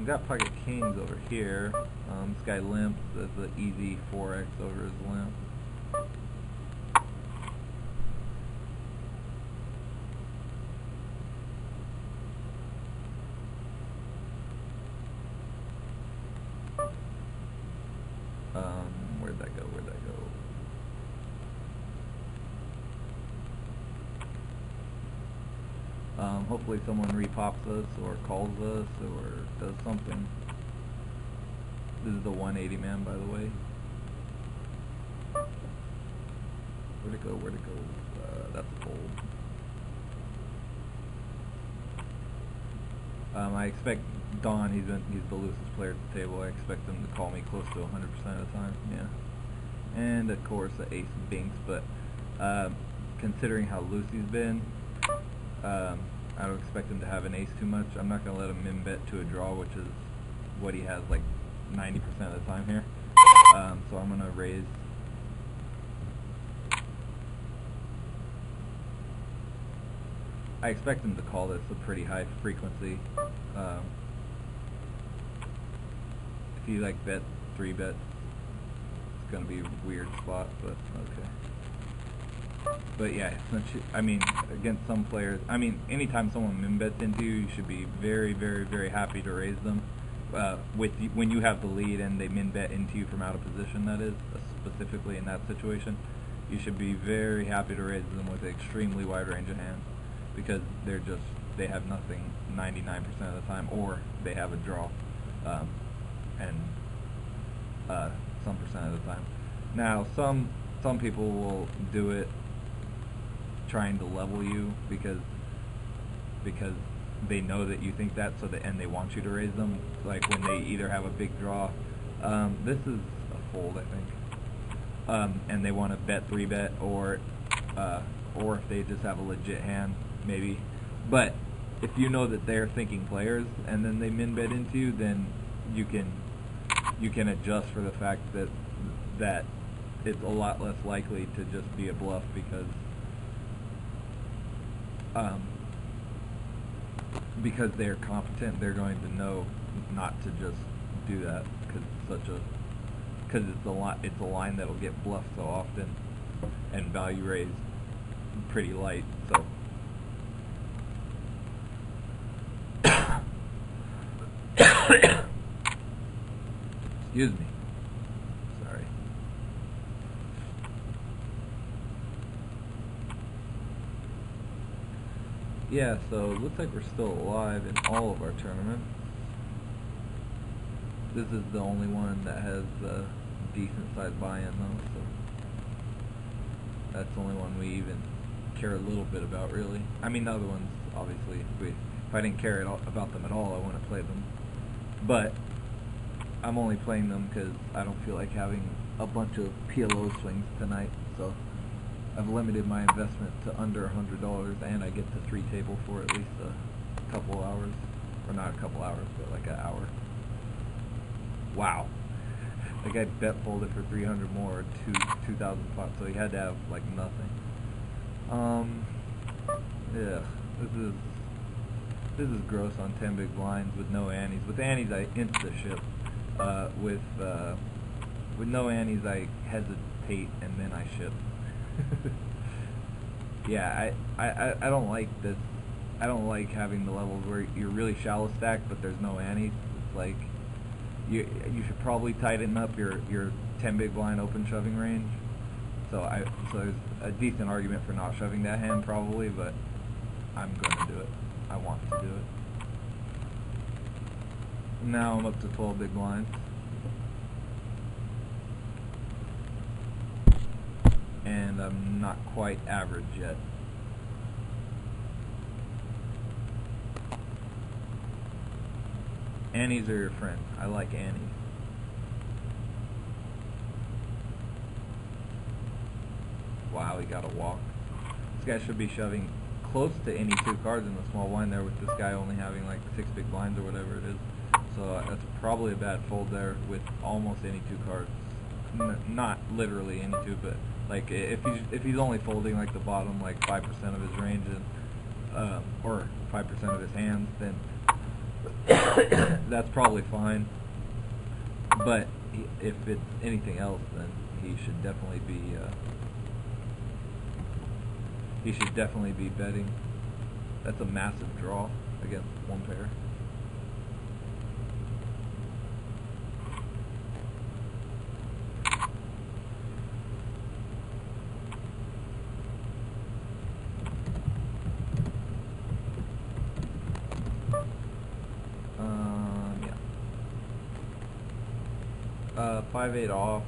Got pocket kings over here. This guy limps. That's the easy 4x over his limp. Where'd that go? Where'd that go? Hopefully someone repops us or calls us or does something. This is the 180 man, by the way. Where'd it go? Where'd it go? That's a fold. I expect Don, he's the loosest player at the table. I expect him to call me close to 100% of the time. Yeah. And of course the ace binks, but considering how loose he's been, I don't expect him to have an ace too much. I'm not going to let him min bet to a draw, which is what he has like 90% of the time here. So I'm going to raise. I expect him to call this a pretty high frequency. If he like bet 3-bet, it's going to be a weird spot, but okay. But yeah, I mean, against some players, I mean, anytime someone min bets into you, you should be very, very, very happy to raise them. When you have the lead and they min bet into you from out of position, that is, specifically in that situation, you should be very happy to raise them with an extremely wide range of hands, because they have nothing 99% of the time, or they have a draw, and some percent of the time. Now, some people will do it trying to level you because they know that you think that, and they want you to raise them, like when they either have a big draw. This is a fold, I think, and they want to bet 3-bet, or if they just have a legit hand, maybe. But if you know that they're thinking players and then they min bet into you, then you can adjust for the fact that it's a lot less likely to just be a bluff, because they're competent. They're going to know not to just do that, because it's a line that'll get bluffed so often and value raised pretty light. So excuse me. Sorry. Yeah, so it looks like we're still alive in all of our tournaments. This is the only one that has a decent sized buy-in though, so that's the only one we even care a little bit about, really. I mean, the other ones, obviously, if I didn't care about them at all, I wouldn't play them. But I'm only playing them because I don't feel like having a bunch of PLO swings tonight, so I've limited my investment to under $100, and I get the 3 table for at least a couple hours, or not a couple hours, but like an hour. Wow. The guy bet folded for 300 more, 2,000 pots, so he had to have like nothing. Yeah, this is gross on 10 big blinds with no antes. With antes, I insta ship. With no antes, I hesitate and then I ship. Yeah, I don't like this. I don't like having the levels where you're really shallow stacked, but there's no antes. It's like you should probably tighten up your 10 big blind open shoving range. So there's a decent argument for not shoving that hand probably, but I'm going to do it. I want to do it. Now I'm up to 12 big blinds. And I'm not quite average yet. Antes are your friend. I like antes. Wow, he got a walk. This guy should be shoving close to any 2 cards in the small blind there, with this guy only having like 6 big blinds or whatever it is. So that's probably a bad fold there with almost any 2 cards. Not literally any 2, but like if he's only folding like the bottom like 5% of his range, and or 5% of his hands, then That's probably fine. But if it's anything else, then he should definitely be betting. That's a massive draw against one pair. Yeah. 5-8 off.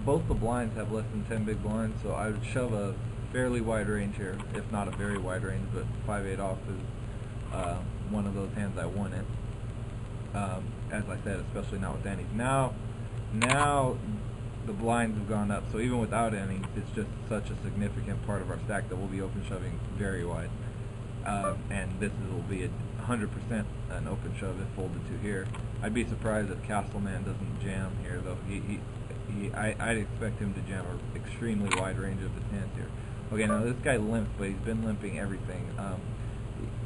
Both the blinds have less than 10 big blinds, so I would shove a fairly wide range here, if not a very wide range, but 5-8 off is one of those hands I want it. As I said, especially not with annies. Now the blinds have gone up, so even without annies, it's just such a significant part of our stack that we'll be open shoving very wide. And this will be 100% an open shove if folded to here. I'd be surprised if Castleman doesn't jam here, though. I'd expect him to jam an extremely wide range of his hands here. Okay, now this guy limps, but he's been limping everything.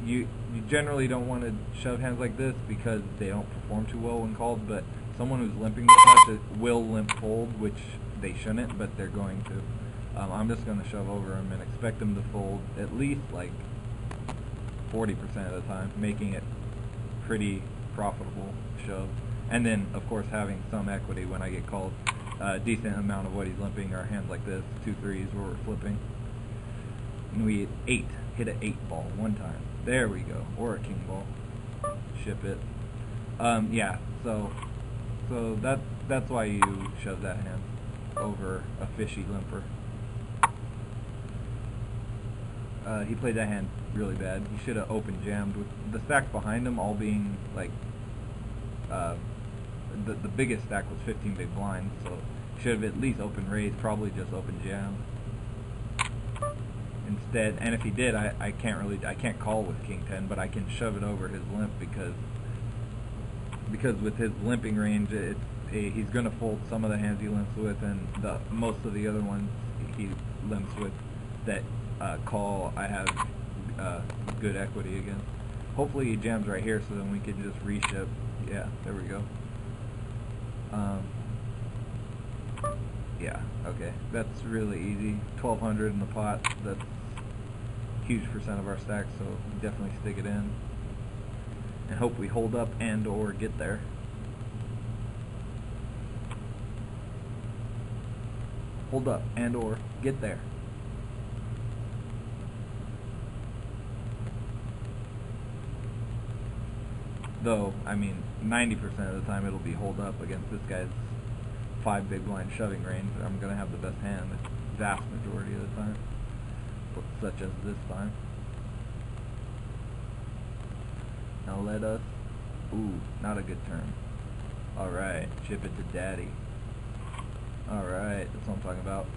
You generally don't want to shove hands like this because they don't perform too well when called, but someone who's limping this much will limp fold, which they shouldn't, but they're going to. I'm just going to shove over him and expect him to fold at least like 40% of the time, making it pretty profitable shove. And then, of course, having some equity when I get called. A decent amount of what he's limping are hands like this, 2 threes where we're flipping. And we hit an 8 ball one time. There we go, or a king ball. Ship it. Yeah. So that's why you shove that hand over a fishy limper. He played that hand really bad. He should have open jammed with the stack behind him all being like the biggest stack was 15 big blinds, so should have at least open raised, probably just open jam instead. And if he did, I can't call with king 10, but I can shove it over his limp because with his limping range, he's going to fold some of the hands he limps with, and most of the other ones he limps with that call I have good equity against. Hopefully he jams right here, so then we can just reship. Yeah, there we go. Yeah, okay, that's really easy. 1200 in the pot, that's huge percent of our stack, so definitely stick it in and hope we hold up and or get there. Hold up and or get there. Though, I mean, 90% of the time it'll be hold up against this guy's 5 big blind shoving range. I'm going to have the best hand the vast majority of the time, such as this time. Now let us, ooh, not a good turn. Alright, chip it to daddy. Alright, that's what I'm talking about.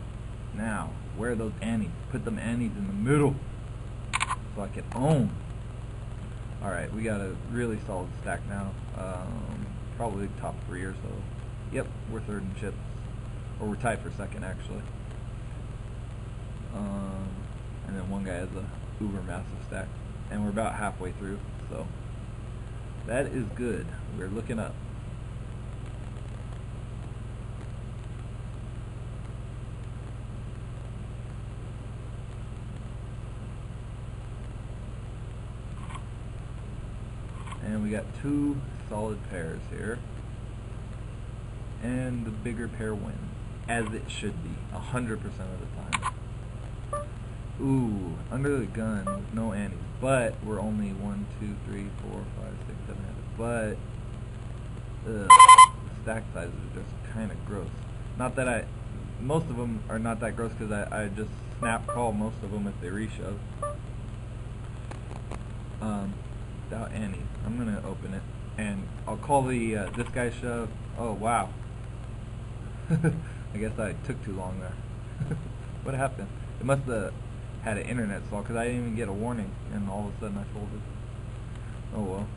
Now, where are those annies? Put them annies in the middle so I can own. Alright, we got a really solid stack now. Probably top 3 or so. Yep, we're third in chips. Or we're tied for second, actually. And then one guy has a uber massive stack. And we're about halfway through, so that is good. We're looking up. And we got 2 solid pairs here. And the bigger pair wins, as it should be, 100% of the time. Ooh, under the gun with no annies, but we're only 1, 2, 3, 4, 5, 6, 7 handed. But the stack sizes are just kind of gross. Not that most of them are not that gross because I just snap call most of them if they reshove. Without annies, I'm gonna open it, and I'll call the this guy shove. Oh wow. I guess I took too long there. What happened? It must have had an internet stall because I didn't even get a warning, and all of a sudden I folded. Oh well.